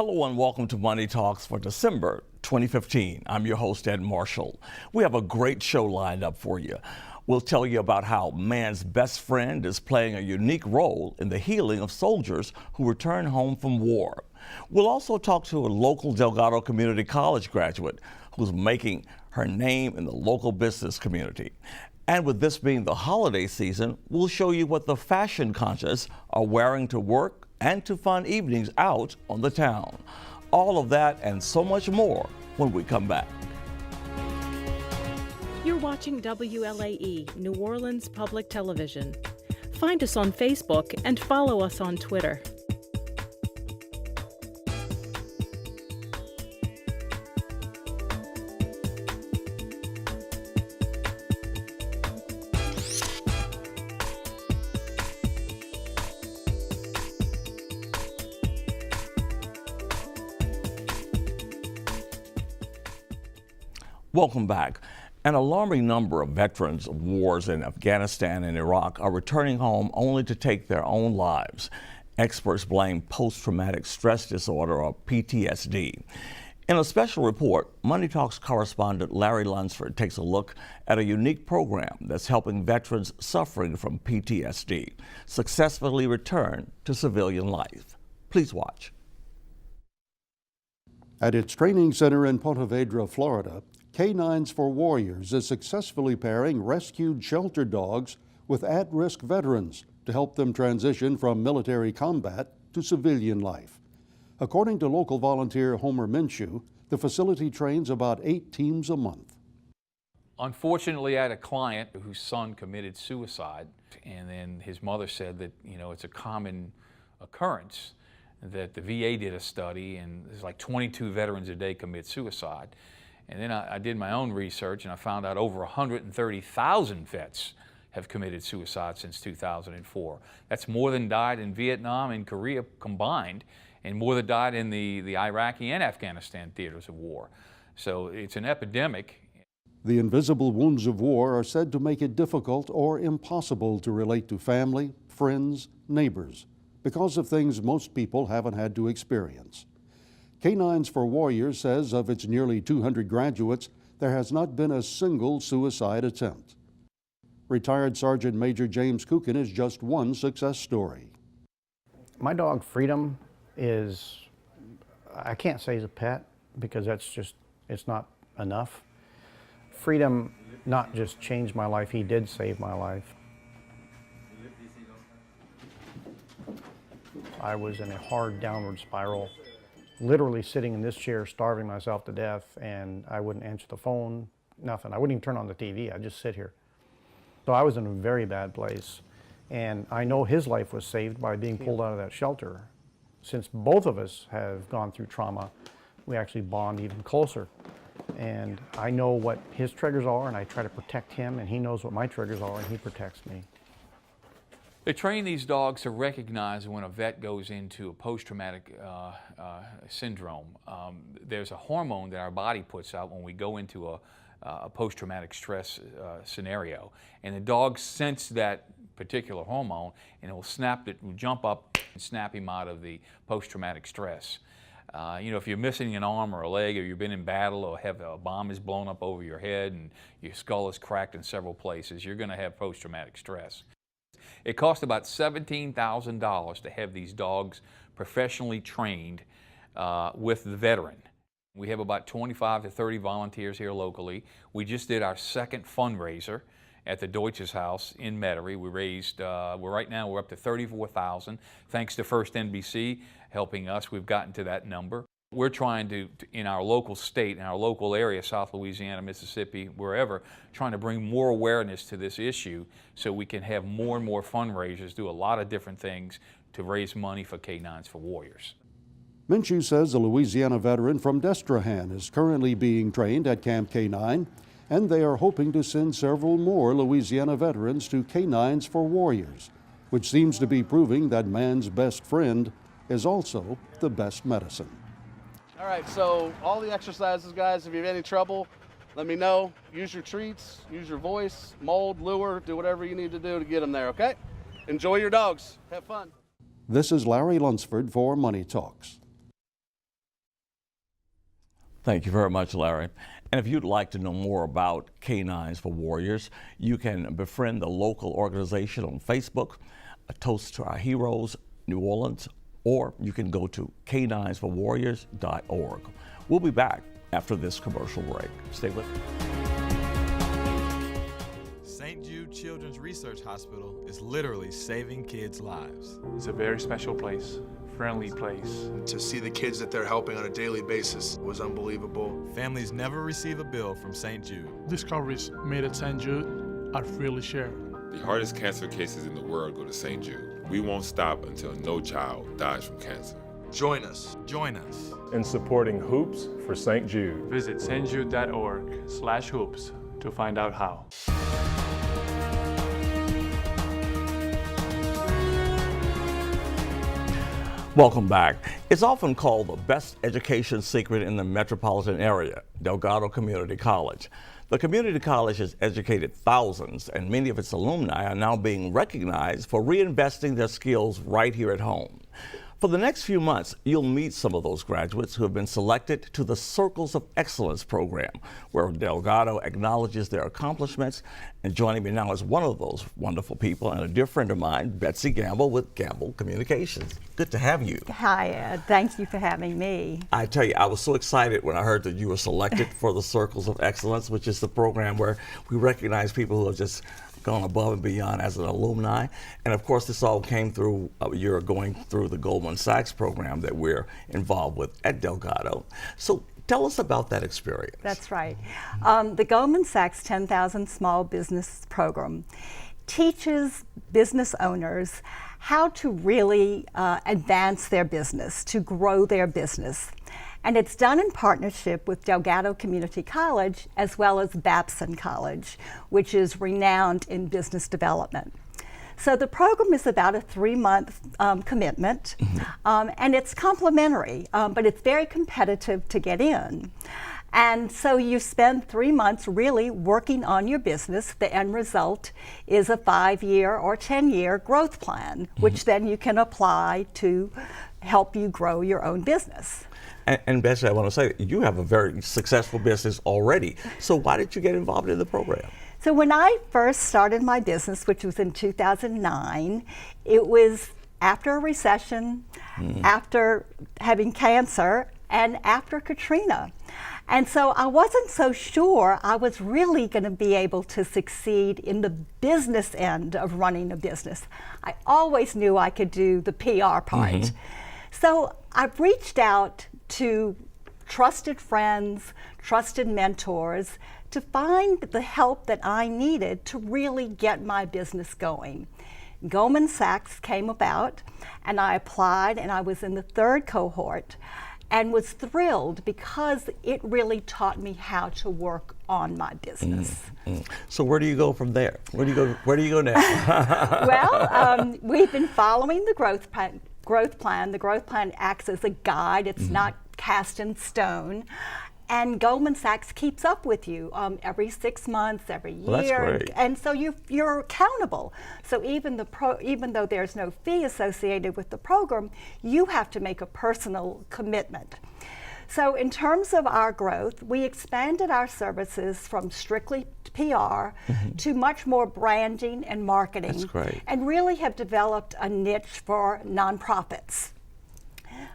Hello and welcome to Money Talks for December 2015. I'm your host, Ed Marshall. We have a great show lined up for you. We'll tell you about how man's best friend is playing a unique role in the healing of soldiers who return home from war. We'll also talk to a local Delgado Community College graduate who's making her name in the local business community. And with this being the holiday season, we'll show you what the fashion conscious are wearing to work and to fun evenings out on the town. All of that and so much more when we come back. You're watching WLAE, New Orleans Public Television. Find us on Facebook and follow us on Twitter. Welcome back. An alarming number of veterans of wars in Afghanistan and Iraq are returning home only to take their own lives. Experts blame post-traumatic stress disorder, or PTSD. In a special report, Money Talks correspondent Larry Lunsford takes a look at a unique program that's helping veterans suffering from PTSD successfully return to civilian life. Please watch. At its training center in Ponte Vedra, Florida, K9s for Warriors is successfully pairing rescued shelter dogs with at-risk veterans to help them transition from military combat to civilian life. According to local volunteer Homer Minshew, the facility trains about 8 teams a month. Unfortunately, I had a client whose son committed suicide, and then his mother said that, it's a common occurrence, that the VA did a study, and there's like 22 veterans a day commit suicide. And then I did my own research, and I found out over 130,000 vets have committed suicide since 2004. That's more than died in Vietnam and Korea combined, and more than died in the Iraqi and Afghanistan theaters of war. So it's an epidemic. The invisible wounds of war are said to make it difficult or impossible to relate to family, friends, neighbors, because of things most people haven't had to experience. K9s for Warriors says of its nearly 200 graduates, there has not been a single suicide attempt. Retired Sergeant Major James Kukin is just one success story. My dog Freedom is, I can't say he's a pet because it's not enough. Freedom not just changed my life, he did save my life. I was in a hard downward spiral, literally sitting in this chair, starving myself to death, and I wouldn't answer the phone, nothing. I wouldn't even turn on the TV, I'd just sit here. So I was in a very bad place, and I know his life was saved by being pulled out of that shelter. Since both of us have gone through trauma, we actually bond even closer. And I know what his triggers are, and I try to protect him, and he knows what my triggers are, and he protects me. They train these dogs to recognize when a vet goes into a post-traumatic syndrome. There's a hormone that our body puts out when we go into a post-traumatic stress scenario. And the dogs sense that particular hormone, and it will jump up and snap him out of the post-traumatic stress. If you're missing an arm or a leg, or you've been in battle, or have a bomb is blown up over your head and your skull is cracked in several places, you're going to have post-traumatic stress. It costs about $17,000 to have these dogs professionally trained with the veteran. We have about 25 to 30 volunteers here locally. We just did our second fundraiser at the Deutsches Haus in Metairie. We raised, right now we're up to $34,000. Thanks to First NBC helping us, we've gotten to that number. We're trying to, in our local state, in our local area, South Louisiana, Mississippi, wherever, trying to bring more awareness to this issue so we can have more and more fundraisers, do a lot of different things to raise money for K9s for Warriors. Minshew says a Louisiana veteran from Destrehan is currently being trained at Camp K9, and they are hoping to send several more Louisiana veterans to K9s for Warriors, which seems to be proving that man's best friend is also the best medicine. All right, so all the exercises, guys, if you have any trouble, let me know. Use your treats, use your voice, mold, lure, do whatever you need to do to get them there, okay? Enjoy your dogs. Have fun. This is Larry Lunsford for Money Talks. Thank you very much, Larry. And if you'd like to know more about Canines for Warriors, you can befriend the local organization on Facebook, A Toast to Our Heroes, New Orleans, or you can go to caninesforwarriors.org. We'll be back after this commercial break. Stay with us. St. Jude Children's Research Hospital is literally saving kids' lives. It's a very special place, friendly place. To see the kids that they're helping on a daily basis was unbelievable. Families never receive a bill from St. Jude. Discoveries made at St. Jude are freely shared. The hardest cancer cases in the world go to St. Jude. We won't stop until no child dies from cancer. Join us. Join us in supporting Hoops for St. Jude. Visit stjude.org/hoops to find out how. Welcome back. It's often called the best education secret in the metropolitan area, Delgado Community College. The community college has educated thousands, and many of its alumni are now being recognized for reinvesting their skills right here at home. For the next few months, you'll meet some of those graduates who have been selected to the Circles of Excellence program, where Delgado acknowledges their accomplishments. And joining me now is one of those wonderful people and a dear friend of mine, Betsy Gamble with Gamble Communications. Good to have you. Hi, Ed. Thank you for having me. I tell you, I was so excited when I heard that you were selected for the Circles of Excellence, which is the program where we recognize people who have just gone above and beyond as an alumni. And of course, this all came through, you're going through the Goldman Sachs program that we're involved with at Delgado. So tell us about that experience. That's right. The Goldman Sachs 10,000 Small Business Program teaches business owners how to really advance their business, to grow their business. And it's done in partnership with Delgado Community College as well as Babson College, which is renowned in business development. So the program is about a 3-month commitment, and it's complimentary, but it's very competitive to get in. And so you spend 3 months really working on your business. The end result is a 5-year or 10-year growth plan, which then you can apply to help you grow your own business. And Betsy, I want to say, you have a very successful business already. So why did you get involved in the program? So when I first started my business, which was in 2009, it was after a recession, after having cancer, and after Katrina. And so I wasn't so sure I was really going to be able to succeed in the business end of running a business. I always knew I could do the PR part. So I've reached out to trusted friends, trusted mentors to find the help that I needed to really get my business going. Goldman Sachs came about, and I applied, and I was in the 3rd cohort and was thrilled because it really taught me how to work on my business. So where do you go from there? Where do you go now? Well, we've been following the growth plan. The growth plan acts as a guide. It's not cast in stone. And Goldman Sachs keeps up with you every 6 months, every year. Well, that's great. And so you're accountable. So even though there's no fee associated with the program, you have to make a personal commitment. So in terms of our growth, we expanded our services from strictly PR to much more branding and marketing. That's great. And really have developed a niche for nonprofits.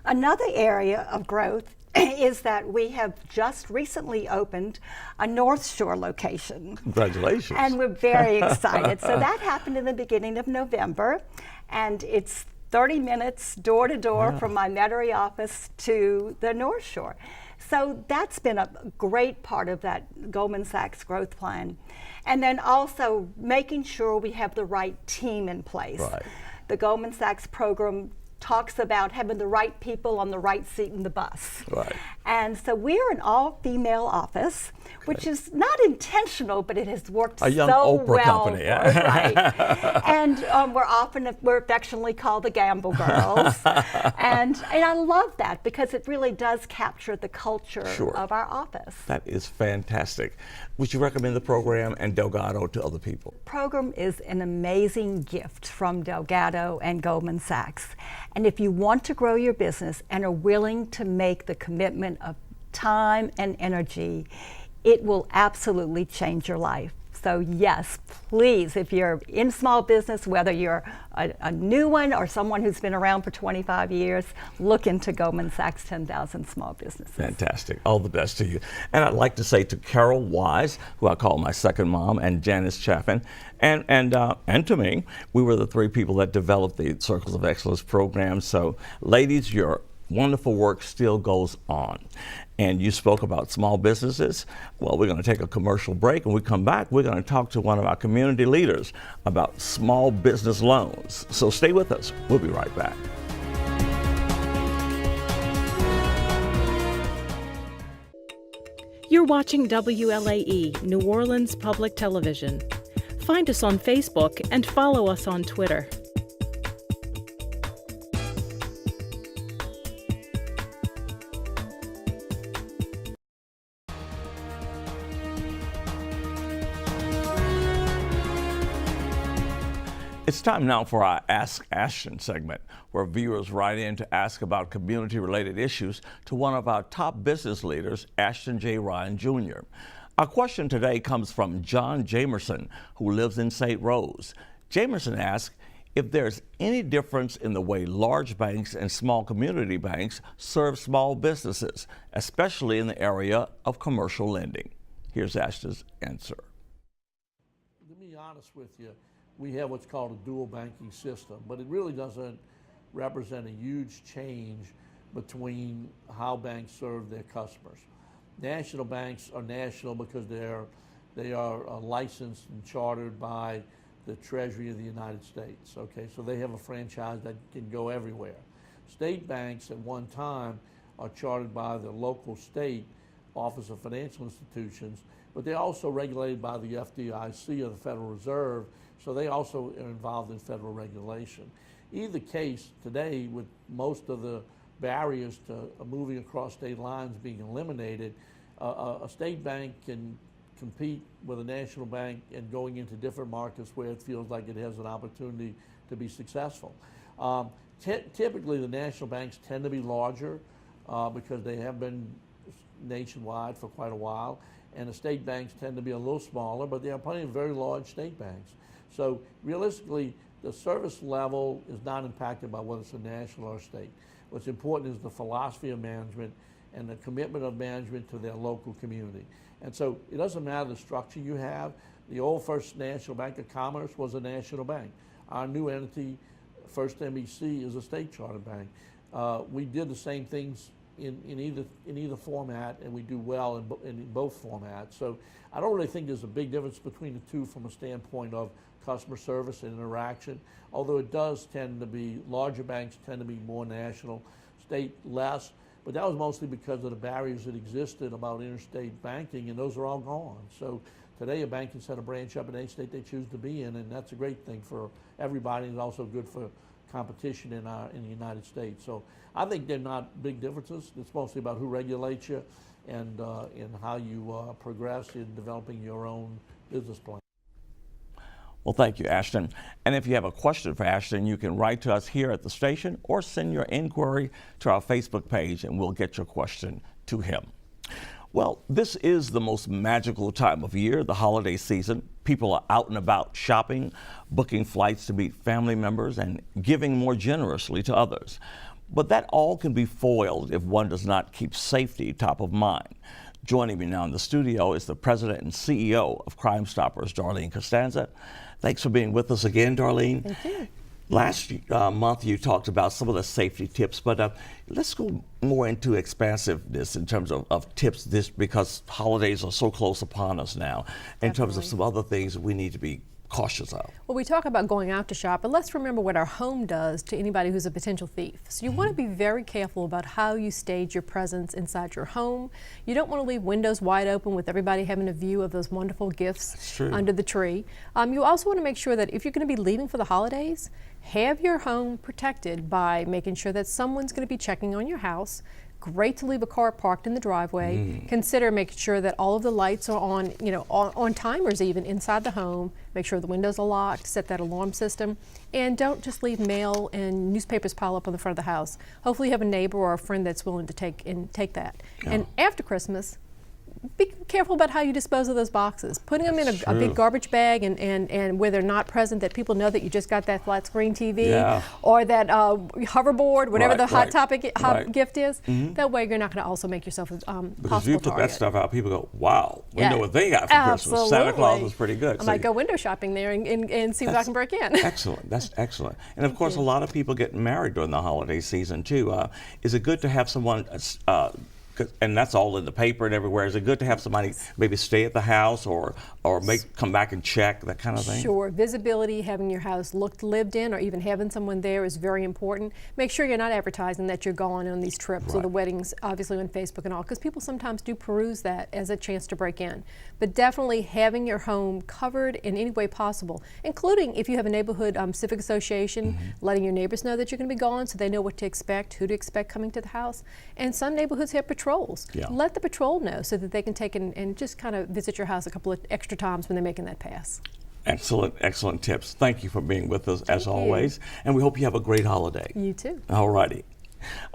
Another area of growth is that we have just recently opened a North Shore location. Congratulations. And we're very excited. So that happened in the beginning of November, and it's 30 minutes door to door from my Metairie office to the North Shore. So that's been a great part of that Goldman Sachs growth plan. And then also making sure we have the right team in place. Right. The Goldman Sachs program talks about having the right people on the right seat in the bus. Right. And so we're an all-female office, which is not intentional, but it has worked a young so Oprah well. company. Right. And we're affectionately called the Gamble Girls. and I love that because it really does capture the culture of our office. That is fantastic. Would you recommend the program and Delgado to other people? The program is an amazing gift from Delgado and Goldman Sachs. And if you want to grow your business and are willing to make the commitment time and energy, it will absolutely change your life. So yes, please, if you're in small business, whether you're a new one or someone who's been around for 25 years, look into Goldman Sachs 10,000 Small Businesses. Fantastic. All the best to you. And I'd like to say to Carol Wise, who I call my second mom, and Janice Chaffin, and to me, we were the three people that developed the Circles of Excellence program. So ladies, your wonderful work still goes on. And you spoke about small businesses. Well, we're going to take a commercial break. When we come back, we're going to talk to one of our community leaders about small business loans. So stay with us. We'll be right back. You're watching WLAE, New Orleans Public Television. Find us on Facebook and follow us on Twitter. It's time now for our Ask Ashton segment, where viewers write in to ask about community-related issues to one of our top business leaders, Ashton J. Ryan Jr. Our question today comes from John Jamerson, who lives in St. Rose. Jamerson asks if there's any difference in the way large banks and small community banks serve small businesses, especially in the area of commercial lending. Here's Ashton's answer. To be honest with you, we have what's called a dual banking system, but it really doesn't represent a huge change between how banks serve their customers. National banks are national because they are licensed and chartered by the Treasury of the United States. Okay, so they have a franchise that can go everywhere. State banks at one time are chartered by the local state Office of Financial Institutions, but they're also regulated by the FDIC or the Federal Reserve, so they also are involved in federal regulation. Either case, today, with most of the barriers to moving across state lines being eliminated, a state bank can compete with a national bank and going into different markets where it feels like it has an opportunity to be successful. Typically, the national banks tend to be larger because they have been nationwide for quite a while, and the state banks tend to be a little smaller, but there are plenty of very large state banks. So realistically, the service level is not impacted by whether it's a national or state. What's important is the philosophy of management and the commitment of management to their local community. And so it doesn't matter the structure you have. The old First National Bank of Commerce was a national bank. Our new entity, First NBC, is a state chartered bank. We did the same things in either format, and we do well in both formats. So I don't really think there's a big difference between the two from a standpoint of customer service and interaction, although it does tend to be, larger banks tend to be more national, state less, but that was mostly because of the barriers that existed about interstate banking, and those are all gone. So today a bank can set a branch up in any state they choose to be in, and that's a great thing for everybody, and it's also good for competition in the United States. So I think they're not big differences. It's mostly about who regulates you and how you progress in developing your own business plan. Well, thank you, Ashton. And if you have a question for Ashton, you can write to us here at the station or send your inquiry to our Facebook page and we'll get your question to him. Well, this is the most magical time of year, the holiday season. People are out and about shopping, booking flights to meet family members, and giving more generously to others. But that all can be foiled if one does not keep safety top of mind. Joining me now in the studio is the president and CEO of Crime Stoppers, Darlene Costanza. Thanks for being with us again, Darlene. Thank you. Last month you talked about some of the safety tips, but let's go more into expansiveness in terms of tips, this because holidays are so close upon us now, in terms of some other things we need to be cautious of. Well, we talk about going out to shop, but let's remember what our home does to anybody who's a potential thief. So you want to be very careful about how you stage your presence inside your home. You don't want to leave windows wide open with everybody having a view of those wonderful gifts under the tree. You also want to make sure that if you're going to be leaving for the holidays, have your home protected by making sure that someone's going to be checking on your house, Great to leave a car parked in the driveway. Consider making sure that all of the lights are on, on timers even inside the home. Make sure the windows are locked, set that alarm system, and don't just leave mail and newspapers pile up on the front of the house. Hopefully you have a neighbor or a friend that's willing to take that. Yeah. And after Christmas, be careful about how you dispose of those boxes. Putting them in a big garbage bag and where they're not present, that people know that you just got that flat screen TV or that hoverboard, whatever the hot topic gift is. That way you're not going to also make yourself a because possible you took target. that stuff out, people go, wow, we know what they got for Christmas. Santa Claus was pretty good. I might go window shopping there and see what I can break in. Excellent. That's excellent. And of course, a lot of people get married during the holiday season too. Is it good to have someone and that's all in the paper and everywhere. Is it good to have somebody maybe stay at the house or come back and check, that kind of thing? Sure. Visibility, having your house lived in, or even having someone there is very important. Make sure you're not advertising that you're going on these trips or the weddings, obviously on Facebook and all, because people sometimes do peruse that as a chance to break in. But definitely having your home covered in any way possible, including if you have a neighborhood civic association, letting your neighbors know that you're going to be gone so they know what to expect, who to expect coming to the house. And some neighborhoods have patrols. Let the patrol know so that they can take and just kind of visit your house a couple of extra times when they're making that pass. Excellent, excellent tips. Thank you for being with us as always. And we hope you have a great holiday. You too. All righty.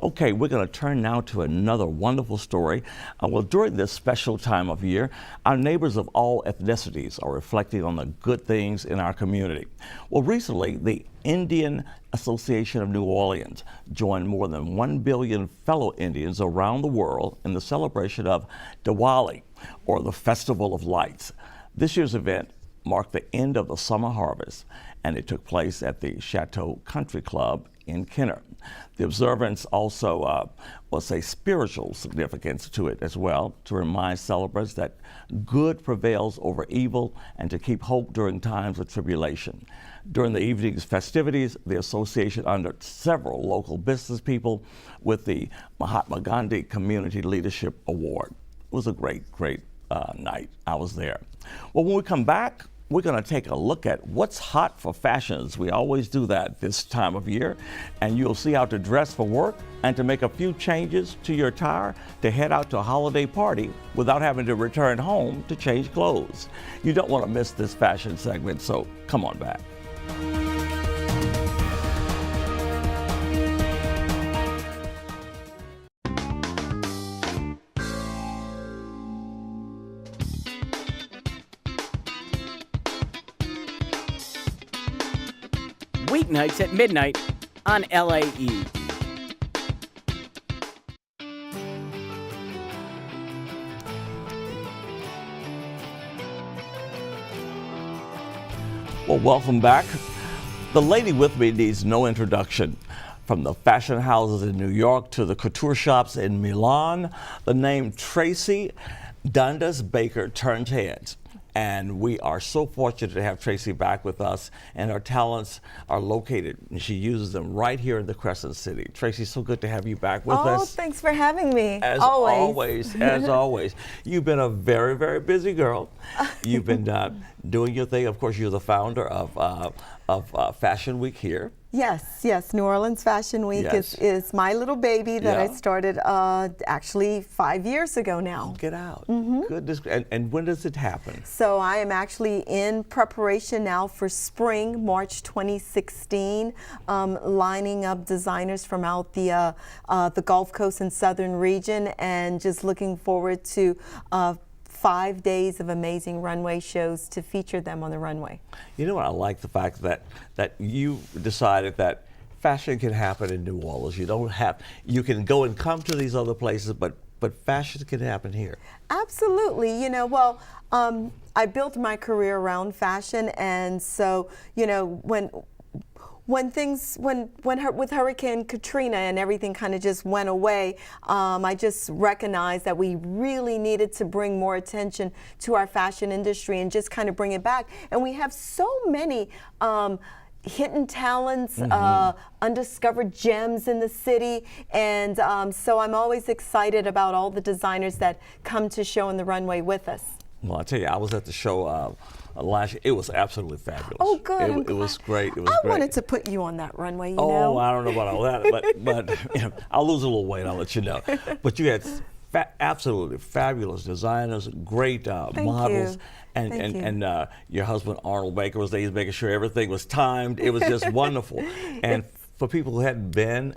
Okay, we're going to turn now to another wonderful story. Well, during this special time of year, our neighbors of all ethnicities are reflecting on the good things in our community. Well, recently, the Indian Association of New Orleans joined more than 1 billion fellow Indians around the world in the celebration of Diwali, or the Festival of Lights. This year's event marked the end of the summer harvest, and it took place at the Chateau Country Club in Kenner. The observance also was a spiritual significance to it as well, to remind celebrants that good prevails over evil and to keep hope during times of tribulation. During the evening's festivities, the association honored several local business people with the Mahatma Gandhi Community Leadership Award. It was a great night. I was there. Well, when we come back, we're going to take a look at what's hot for fashions. We always do that this time of year, and you'll see how to dress for work and to make a few changes to your attire to head out to a holiday party without having to return home to change clothes. You don't want to miss this fashion segment, so come on back. Weeknights at midnight on LAE. Well, welcome back. The lady with me needs no introduction. From the fashion houses in New York to the couture shops in Milan, the name Tracy Dundas Baker turned heads. And we are so fortunate to have Tracy back with us, and her talents are located, and she uses them right here in the Crescent City. Tracy, so good to have you back with us. Oh, thanks for having me. As always, as always. You've been a very, very busy girl. You've been doing your thing. Of course, you're the founder of Fashion Week here. Yes. New Orleans Fashion Week is my little baby that I started actually 5 years ago now. Get out. Goodness. And when does it happen? So I am actually in preparation now for spring, March 2016, lining up designers from out the Gulf Coast and Southern region, and just looking forward to 5 days of amazing runway shows to feature them on the runway. You know what, I like the fact that you decided that fashion can happen in New Orleans. You can go and come to these other places, but fashion can happen here. Absolutely. I built my career around fashion, and so, with Hurricane Katrina and everything kind of just went away, I just recognized that we really needed to bring more attention to our fashion industry and just kind of bring it back. And we have so many hidden talents, undiscovered gems in the city, and so I'm always excited about all the designers that come to show on the runway with us. Well, I tell you, I was at the show last year. It was absolutely fabulous. Oh, good. It was great. It was I great. wanted to put you on that runway, you Oh, know. I don't know about all that, but you know, I'll lose a little weight. I'll let you know. But you had absolutely fabulous designers, great models. You. And your husband Arnold Baker was there. He's making sure everything was timed. It was just wonderful. And for people who hadn't been,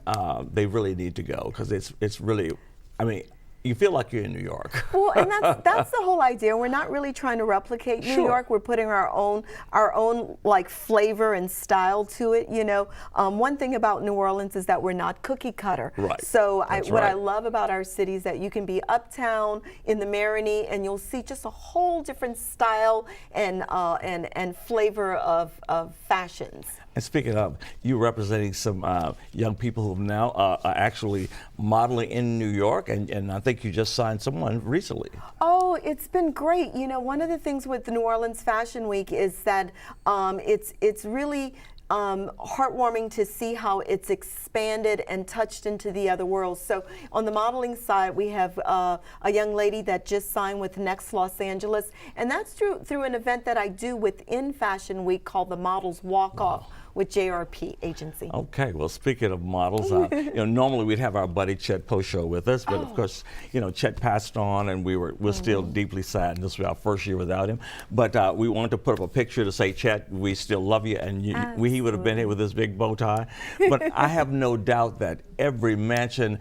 they really need to go because it's really, I mean, you feel like you're in New York. Well, and that's the whole idea. We're not really trying to replicate New York. We're putting our own like flavor and style to it. You know, one thing about New Orleans is that we're not cookie cutter. Right. So what I love about our city is that you can be uptown in the Marigny and you'll see just a whole different style and flavor of fashions. And speaking of, you representing some young people who now are actually modeling in New York, and I think you just signed someone recently. Oh, it's been great. You know, one of the things with the New Orleans Fashion Week is that it's really heartwarming to see how it's expanded and touched into the other worlds. So on the modeling side, we have a young lady that just signed with Next Los Angeles, and that's through an event that I do within Fashion Week called the Models Walk Off with JRP Agency. Okay, well, speaking of models, you know, normally we'd have our buddy Chet Posho with us, but of course, you know, Chet passed on, and we're still deeply sad. This was our first year without him, but we wanted to put up a picture to say, Chet, we still love you, and he would have been here with his big bow tie. But I have no doubt that every mansion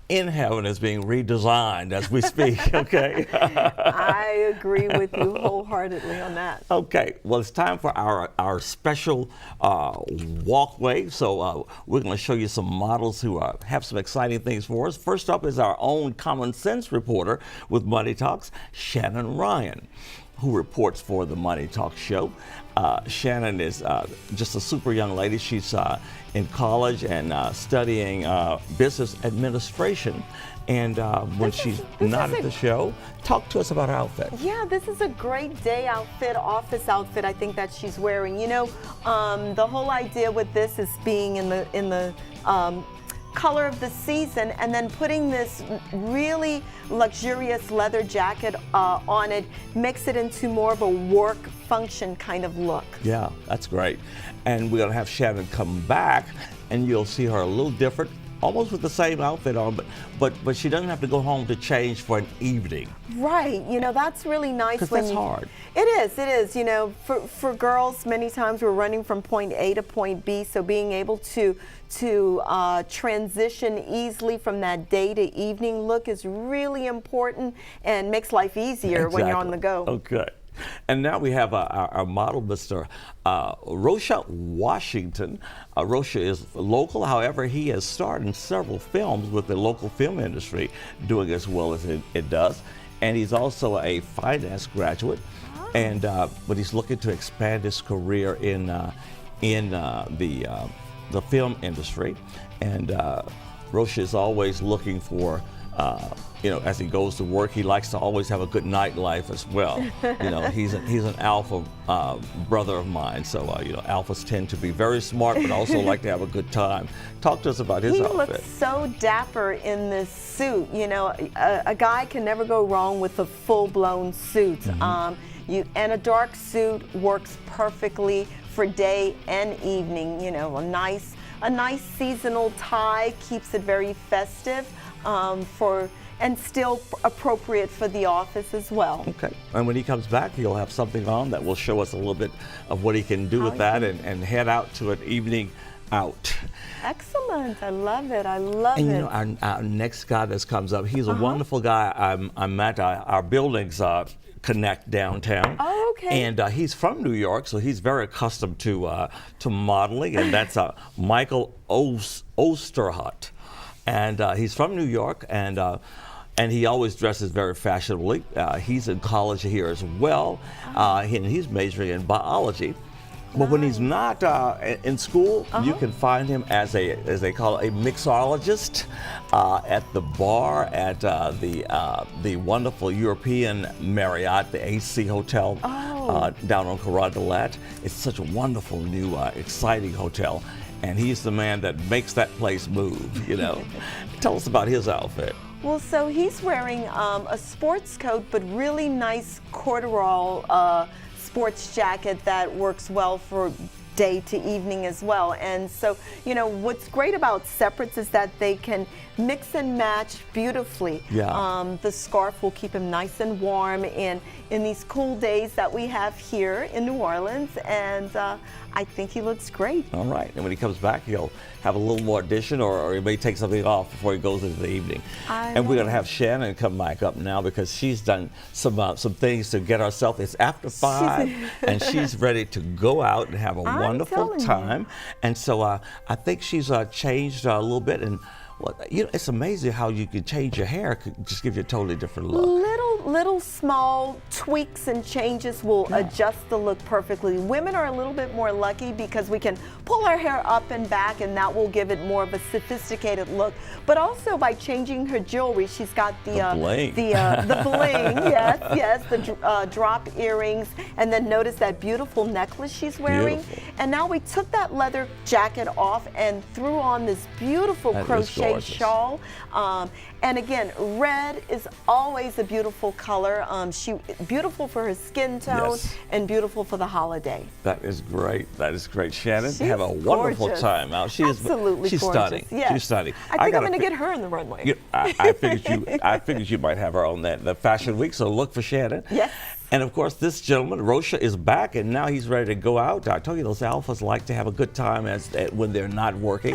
in heaven is being redesigned as we speak, okay? I agree with you wholeheartedly on that. Okay, well, it's time for our special walkway. So we're going to show you some models who have some exciting things for us. First up is our own Common Sense reporter with Money Talks, Shannon Ryan, who reports for the Money Talk show. Shannon is just a super young lady. She's in college and studying business administration. And when she's not at the show, talk to us about her outfit. Yeah, this is a great day outfit, office outfit, I think, that she's wearing. You know, the whole idea with this is being in the color of the season and then putting this really luxurious leather jacket on it, makes it into more of a work function kind of look. Yeah, that's great. And we're gonna have Shannon come back and you'll see her a little different, almost with the same outfit on, but she doesn't have to go home to change for an evening. Right, you know, that's really nice. Because that's hard. It is, you know, for girls, many times we're running from point A to point B, so being able to transition easily from that day to evening look is really important and makes life easier when you're on the go. Okay. And now we have our model, Mr. Rosha Washington. Rosha is local, however, he has starred in several films with the local film industry, doing as well as it does. And he's also a finance graduate, and but he's looking to expand his career in the film industry. And Rosha is always looking for, you know, as he goes to work, he likes to always have a good nightlife as well. You know, he's an alpha brother of mine, so you know, alphas tend to be very smart, but also like to have a good time. Talk to us about his outfit. He looks so dapper in this suit. You know, a guy can never go wrong with a full-blown suit. And a dark suit works perfectly for day and evening. You know, a nice seasonal tie keeps it very festive. And still appropriate for the office as well. Okay, and when he comes back, he'll have something on that will show us a little bit of what he can do with that and head out to an evening out. Excellent, I love it, I love it. And you know, our next guy that comes up, he's a wonderful guy. I'm at our buildings connect downtown. Oh, okay. And he's from New York, so he's very accustomed to modeling, and that's Michael Osterhut. And he's from New York, and he always dresses very fashionably. He's in college here as well, and he's majoring in biology. But when he's not in school, you can find him as they call it, a mixologist at the bar at the wonderful European Marriott, the AC Hotel down on Carondelet. It's such a wonderful new, exciting hotel. And he's the man that makes that place move, you know. Tell us about his outfit. Well, so he's wearing a sports coat, but really nice corduroy sports jacket that works well for day to evening as well. And so, you know, what's great about separates is that they can mix and match beautifully. Yeah. The scarf will keep him nice and warm in these cool days that we have here in New Orleans, and I think he looks great. All right, and when he comes back, he'll have a little more addition, or he may take something off before he goes into the evening. And we're going to have Shannon come back up now because she's done some things to get herself. It's after 5, and she's ready to go out and have a wonderful time. And so I think she's changed a little bit, and you know, it's amazing how you can change your hair, could just give you a totally different look. Little small tweaks and changes will adjust the look perfectly. Women are a little bit more lucky because we can pull our hair up and back, and that will give it more of a sophisticated look. But also by changing her jewelry, she's got the bling, yes, the drop earrings, and then notice that beautiful necklace she's wearing. Beautiful. And now we took that leather jacket off and threw on this beautiful crochet shawl. And again, red is always a beautiful color. Beautiful for her skin tone, and beautiful for the holiday. That is great. That is great. Shannon, She's have a wonderful gorgeous. time out. She's Absolutely she's gorgeous. stunning. Yes. She's stunning. I think I'm going to get her on the runway. I figured you might have her on the Fashion Week, so look for Shannon. Yes. And of course, this gentleman, Rosha, is back, and now he's ready to go out. I told you those alphas like to have a good time when they're not working,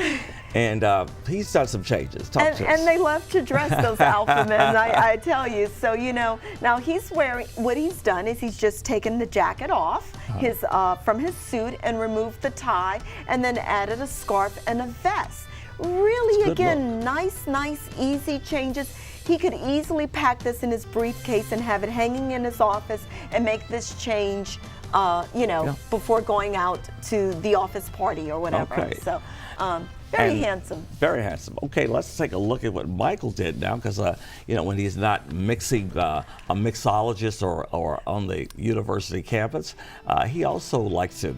and he's done some changes. Talk to us. And they love to dress those alpha men, I tell you. So, you know, now he's wearing, what he's done is he's just taken the jacket off from his suit and removed the tie, and then added a scarf and a vest. Really, again, nice, easy changes. He could easily pack this in his briefcase and have it hanging in his office and make this change, before going out to the office party or whatever. Okay. So, very handsome. Very handsome. Okay, let's take a look at what Michael did now, because when he's not mixing a mixologist or on the university campus, he also likes to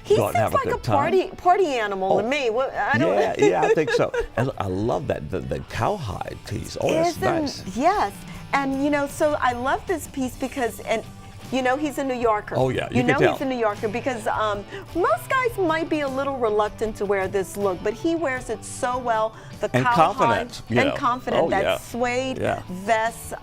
go out and have a good time. He seems like a party animal to me. Yeah, I think so. And I love that the cowhide piece. Oh, that's nice. Yes, and so I love this piece because he's a New Yorker. Oh yeah, you know he's a New Yorker because most guys might be a little reluctant to wear this look, but he wears it so well. The cowhide and confident. That suede vest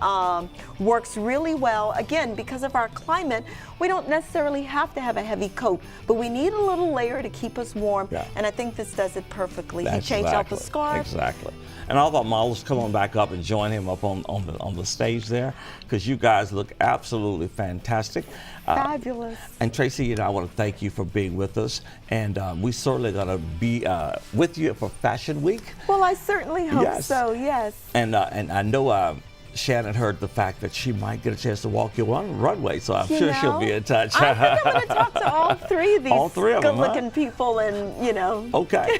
works really well. Again, because of our climate, we don't necessarily have to have a heavy coat, but we need a little layer to keep us warm. Yeah. And I think this does it perfectly. He changed out the scarf. Exactly. And all of our models, come on back up and join him up on the stage there, because you guys look absolutely fantastic. Fabulous. And Tracy, I want to thank you for being with us, and we certainly going to be with you for Fashion Week. Well, I certainly hope so. Yes. And I know Shannon heard the fact that she might get a chance to walk you on the runway, so I'm sure she'll be in touch. I think I'm going to talk to all three of these good-looking people, and Okay.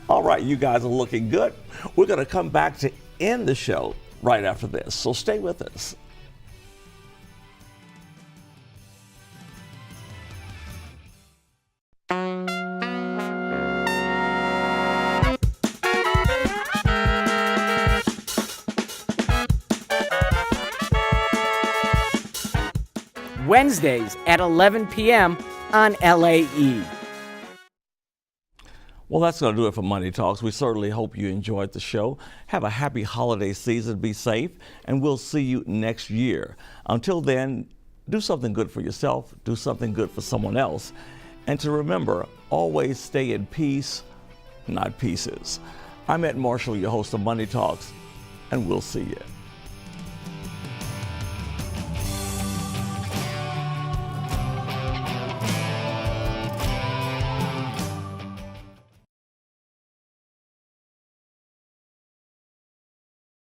All right, you guys are looking good. We're going to come back to end the show right after this, so stay with us. Wednesdays at 11 p.m. on LAE. Well, that's going to do it for Money Talks. We certainly hope you enjoyed the show. Have a happy holiday season, be safe, and we'll see you next year. Until then, do something good for yourself, do something good for someone else, and to remember, always stay in peace, not pieces. I'm Ed Marshall, your host of Money Talks, and we'll see you.